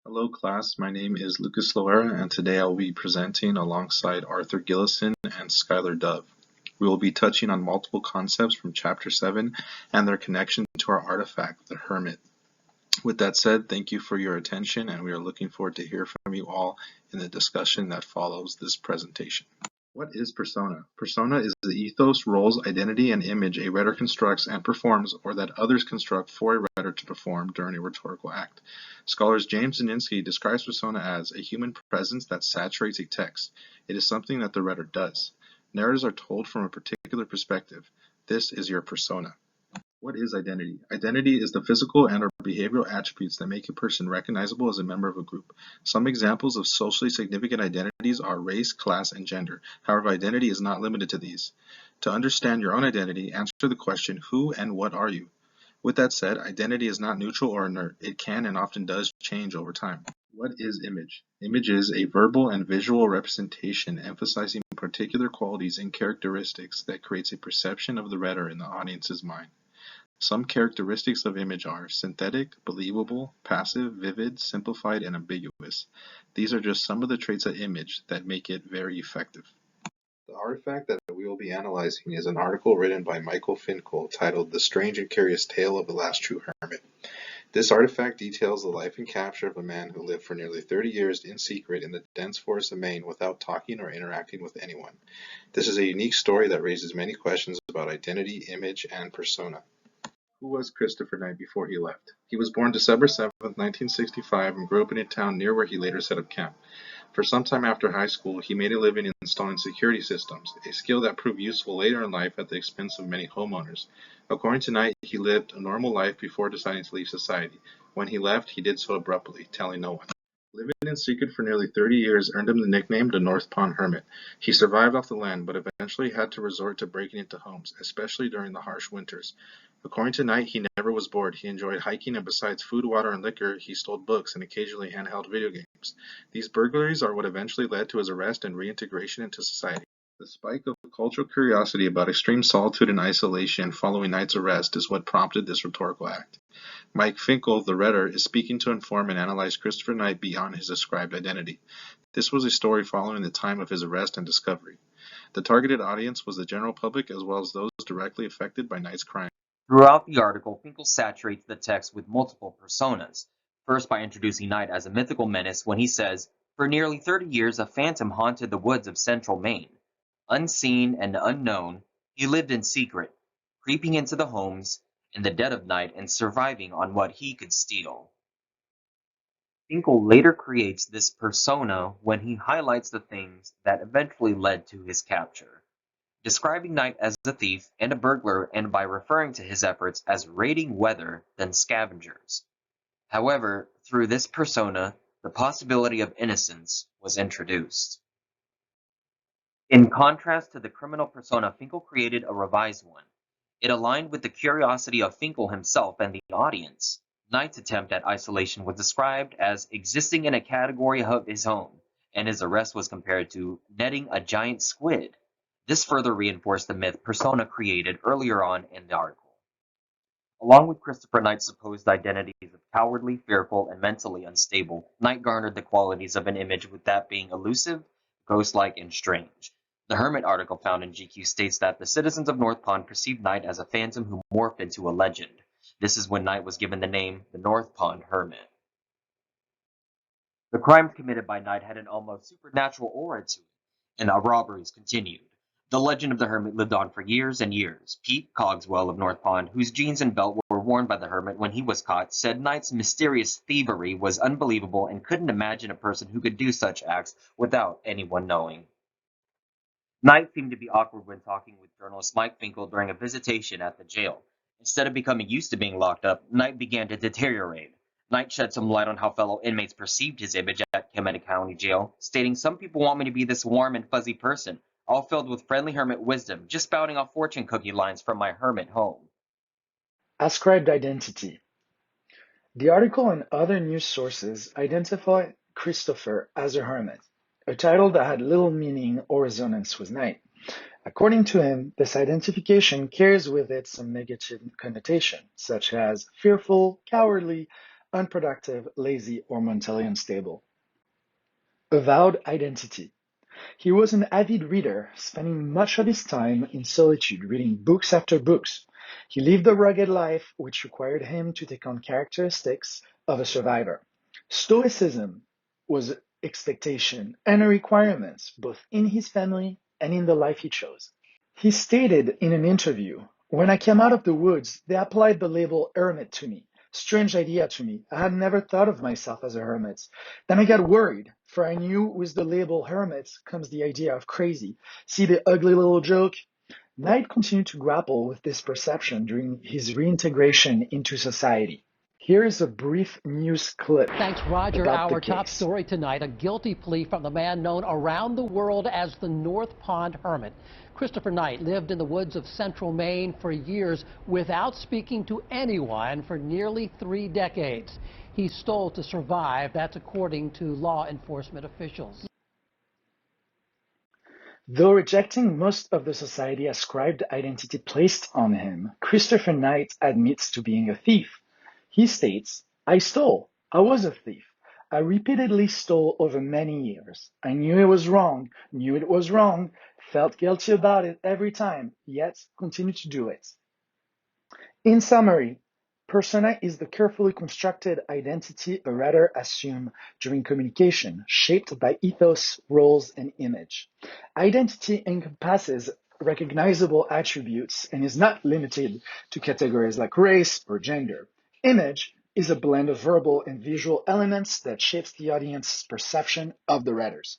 Hello class, my name is Lucas Loera and today I will be presenting alongside Arthur Gillison and Skylar Dove. We will be touching on multiple concepts from Chapter 7 and their connection to our artifact, the Hermit. With that said, thank you for your attention and we are looking forward to hear from you all in the discussion that follows this presentation. What is persona? Persona is the ethos, roles, identity, and image a rhetor constructs and performs, or that others construct for a rhetor to perform during a rhetorical act. Scholars James Zaninsky describes persona as a human presence that saturates a text. It is something that the rhetor does. Narratives are told from a particular perspective. This is your persona. What is identity? Identity is the physical and/or behavioral attributes that make a person recognizable as a member of a group. Some examples of socially significant identities are race, class, and gender. However, identity is not limited to these. To understand your own identity, answer the question, who and what are you? With that said, identity is not neutral or inert. It can and often does change over time. What is image? Image is a verbal and visual representation emphasizing particular qualities and characteristics that creates a perception of the rhetor in the audience's mind. Some characteristics of image are synthetic, believable, passive, vivid, simplified, and ambiguous. These are just some of the traits of image that make it very effective. The artifact that we will be analyzing is an article written by Michael Finkel titled The Strange and Curious Tale of the Last True Hermit. This artifact details the life and capture of a man who lived for nearly 30 years in secret in the dense forests of Maine without talking or interacting with anyone. This is a unique story that raises many questions about identity, image, and persona. Who was Christopher Knight before he left? He was born December 7th, 1965, and grew up in a town near where he later set up camp. For some time after high school, he made a living installing security systems, a skill that proved useful later in life at the expense of many homeowners. According to Knight, he lived a normal life before deciding to leave society. When he left, he did so abruptly, telling no one. Living in secret for nearly 30 years earned him the nickname the North Pond Hermit. He survived off the land, but eventually had to resort to breaking into homes, especially during the harsh winters. According to Knight, he never was bored. He enjoyed hiking, and besides food, water, and liquor, he stole books and occasionally handheld video games. These burglaries are what eventually led to his arrest and reintegration into society. The spike of cultural curiosity about extreme solitude and isolation following Knight's arrest is what prompted this rhetorical act. Mike Finkel, the rhetor, is speaking to inform and analyze Christopher Knight beyond his described identity. This was a story following the time of his arrest and discovery. The targeted audience was the general public as well as those directly affected by Knight's crime. Throughout the article, Finkel saturates the text with multiple personas, first by introducing Knight as a mythical menace when he says, "For nearly 30 years a phantom haunted the woods of central Maine. Unseen and unknown, he lived in secret, creeping into the homes in the dead of night and surviving on what he could steal." Finkel later creates this persona when he highlights the things that eventually led to his capture, describing Knight as a thief and a burglar and by referring to his efforts as raiding weather than scavengers. However, through this persona, the possibility of innocence was introduced. In contrast to the criminal persona, Finkel created a revised one. It aligned with the curiosity of Finkel himself and the audience. Knight's attempt at isolation was described as existing in a category of his own, and his arrest was compared to netting a giant squid. This further reinforced the myth persona created earlier on in the article. Along with Christopher Knight's supposed identities of cowardly, fearful, and mentally unstable, Knight garnered the qualities of an image with that being elusive, ghost-like, and strange. The Hermit article found in GQ states that the citizens of North Pond perceived Knight as a phantom who morphed into a legend. This is when Knight was given the name the North Pond Hermit. The crimes committed by Knight had an almost supernatural aura to it, and the robberies continued. The legend of the Hermit lived on for years and years. Pete Cogswell of North Pond, whose jeans and belt were worn by the Hermit when he was caught, said Knight's mysterious thievery was unbelievable and couldn't imagine a person who could do such acts without anyone knowing. Knight seemed to be awkward when talking with journalist Mike Finkel during a visitation at the jail. Instead of becoming used to being locked up, Knight began to deteriorate. Knight shed some light on how fellow inmates perceived his image at Kemetic County Jail, stating, "Some people want me to be this warm and fuzzy person, all filled with friendly hermit wisdom, just spouting off fortune cookie lines from my hermit home." Ascribed identity. The article and other news sources identify Christopher as a hermit, a title that had little meaning or resonance with Knight. According to him, this identification carries with it some negative connotation, such as fearful, cowardly, unproductive, lazy, or mentally unstable. Avowed identity. He was an avid reader, spending much of his time in solitude reading books after books. He lived a rugged life which required him to take on characteristics of a survivor. Stoicism was expectation and a requirement both in his family and in the life he chose. He stated in an interview, "When I came out of the woods, they applied the label hermit to me. Strange idea to me. I had never thought of myself as a hermit. Then I got worried, for I knew with the label hermit comes the idea of crazy. See the ugly little joke?" Knight continued to grapple with this perception during his reintegration into society. Here is a brief news clip. Thanks, Roger. About the Our top case. story tonight, a guilty plea from the man known around the world as the North Pond Hermit. Christopher Knight lived in the woods of central Maine for years without speaking to anyone for nearly 3 decades. He stole to survive. That's according to law enforcement officials. Though rejecting most of the society ascribed identity placed on him, Christopher Knight admits to being a thief. He states, "I stole. I was a thief. I repeatedly stole over many years. I knew it was wrong, felt guilty about it every time, yet continued to do it." In summary, persona is the carefully constructed identity a writer assumes during communication, shaped by ethos, roles, and image. Identity encompasses recognizable attributes and is not limited to categories like race or gender. Image is a blend of verbal and visual elements that shapes the audience's perception of the writers.